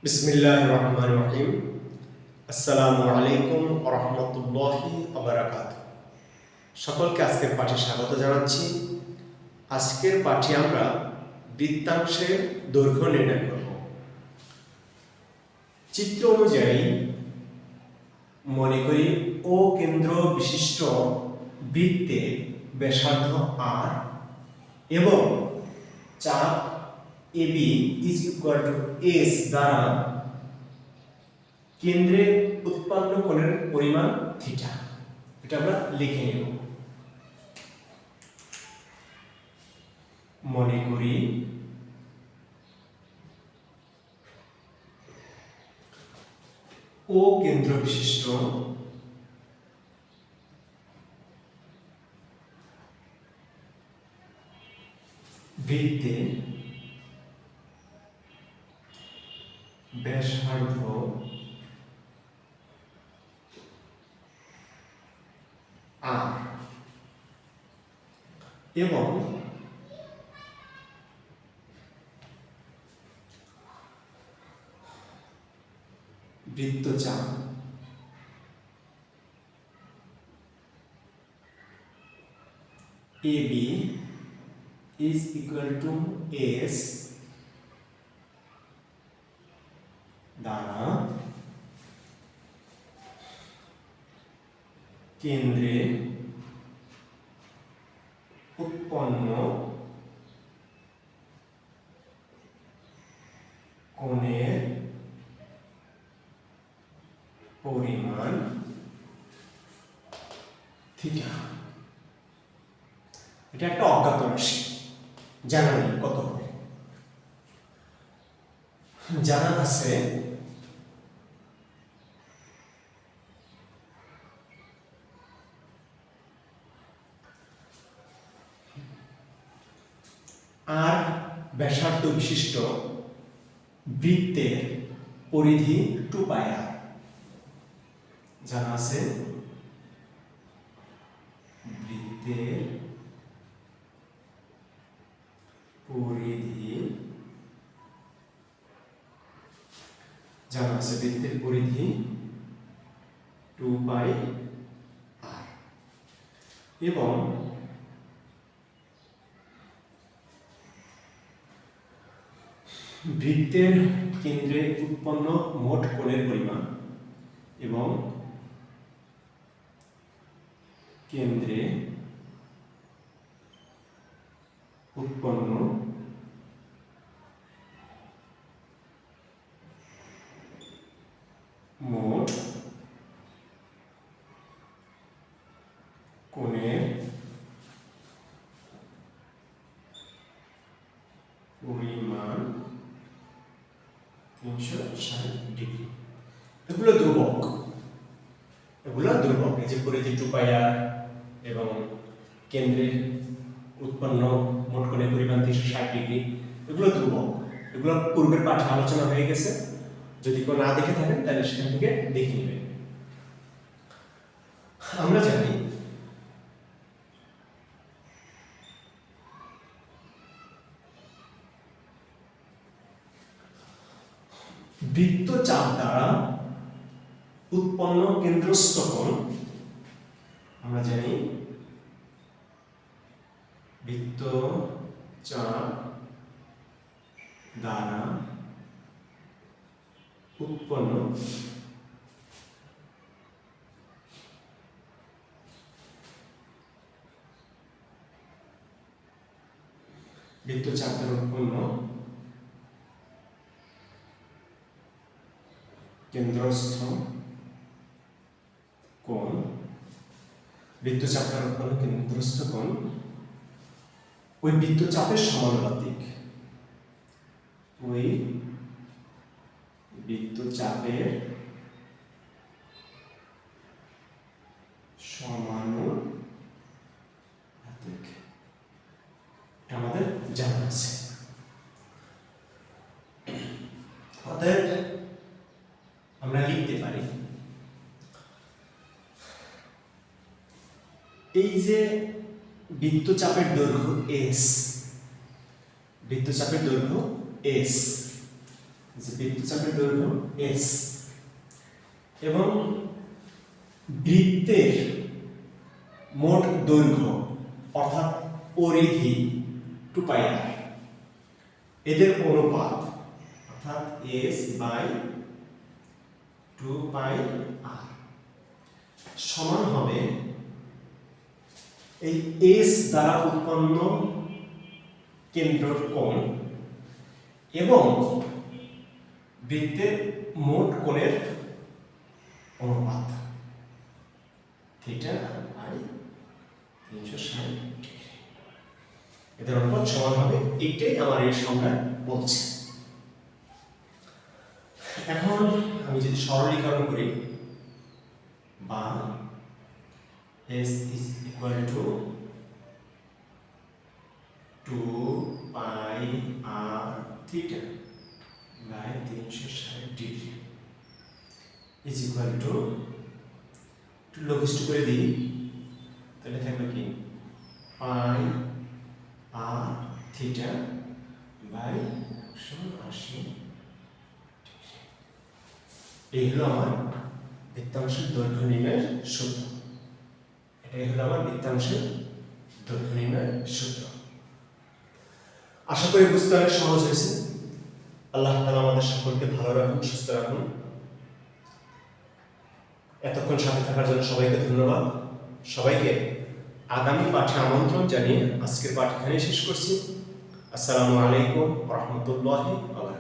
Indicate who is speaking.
Speaker 1: বিসমিল্লাহির রহমানির রহিম। আসসালামু আলাইকুম ওয়া রাহমাতুল্লাহি ওয়া বারাকাতুহু। সকলকে আজকের পাঠে স্বাগত জানাচ্ছি। আজকের পাঠে আমরা বৃত্তাংশের দৈর্ঘ্য নির্ণয় করব। চিত্র অনুযায়ী মনে করি ও কেন্দ্র বিশিষ্ট বৃত্তের ব্যাসার্ধ r এবং চাপ AB is equal to S দ্বারা কেন্দ্রে উৎপন্ন কোণের পরিমাণ থিটা। এটা আমরা লিখে নেব। মনে করি ও কেন্দ্র বিশিষ্ট বৃত্তে ব্যাসার্ধ r এবং বৃত্তচাপ AB is equal to S দ্বারা কেন্দ্রে উৎপন্ন কোণের পরিমাণ থিটা। এটা একটা অজ্ঞাত রাশি, জানা নেই কত হবে। জানা আছে আর ব্যাসার্ধ বিশিষ্ট বৃত্তের পরিধি 2πr। জানা আছে বৃত্তের পরিধি, জানা আছে বৃত্তের পরিধি 2πr এবং বৃত্তের কেন্দ্রে উৎপন্ন মোট কোণের পরিমাণ এবং কেন্দ্রে উৎপন্ন মোট কোণের পরিমাণ 360 ডিগ্রি। এগুলো ধ্রুবক, এই যে পরিধি 2πr এবং কেন্দ্রে উৎপন্ন মোট কোণের পরিমাণ 360 ডিগ্রি, এগুলো ধ্রুবক। এগুলো পূর্বের পাঠে আলোচনা হয়ে গেছে, যদি কেউ না দেখে থাকেন তাহলে সেখান থেকে দেখে নেবেন। আমরা জানি বৃত্তচাপ দ্বারা উৎপন্ন কেন্দ্রস্থ কোণ, আমরা জানি বৃত্তচাপ দ্বারা উৎপন্ন কেন্দ্রস্থ কোণ, বৃত্তচাপ দ্বারা উৎপন্ন কেন্দ্রস্থ কোণ ওই বৃত্তচাপের সমানুপাতিক, ওই বৃত্তচাপের সমানুপাতিক। এটা আমাদের জানা আছে। অতএব আমরা লিখতে পারি এই যে বৃত্তচাপের দৈর্ঘ্য, বৃত্তচাপের দৈর্ঘ্য S, এই যে বৃত্তচাপের দৈর্ঘ্য S, বৃত্তচাপের দৈর্ঘ্য S, বৃত্তচাপের দৈর্ঘ্য S, বৃত্তচাপের দৈর্ঘ্য S, বৃত্তচাপের দৈর্ঘ্য S, বৃত্তচাপের দৈর্ঘ্য S, এর যে বৃত্তচাপের দৈর্ঘ্য এস এবং বৃত্তের মোট দৈর্ঘ্য অর্থাৎ পরিধি 2πr, এদের অনুপাত অর্থাৎ s বাই 2πr সমান হবে এই s দ্বারা উৎপন্ন কেন্দ্রর কোণ এবং বৃত্তের মোট কোণের অনুপাত থিটা বাই 360 ডিগ্রি, এদের অনুপাত সমান হবে। এইটাই আমার এর সংজ্ঞা বলছে। এখন আমি যদি সরলীকরণ করি, বা s is equal to 2πr theta by 360 degree is equal to লঘিষ্ঠ করে দিই, তাহলে থাকবে কি পাই আর থিটা বাই 180 ডিগ্রি। এই হলো আমার বৃত্তাংশের দৈর্ঘ্য নির্ণয়ের সূত্র। এটাই হলো আমার বৃত্তাংশের দৈর্ঘ্য নির্ণয়ের সূত্র। আশা করি বুঝতে অনেক সহজ হয়েছে। আল্লাহ তাআলা আমাদের সকলকে ভালো রাখুন, সুস্থ রাখুন। এতক্ষণ সাথে থাকার জন্য সবাইকে ধন্যবাদ। সবাইকে আগামী পাঠে আমন্ত্রণ জানিয়ে আজকের পাঠ এখানেই শেষ করছি। আসসালামু আলাইকুম ওয়া রাহমাতুল্লাহি ওয়া বারাকাতুহু।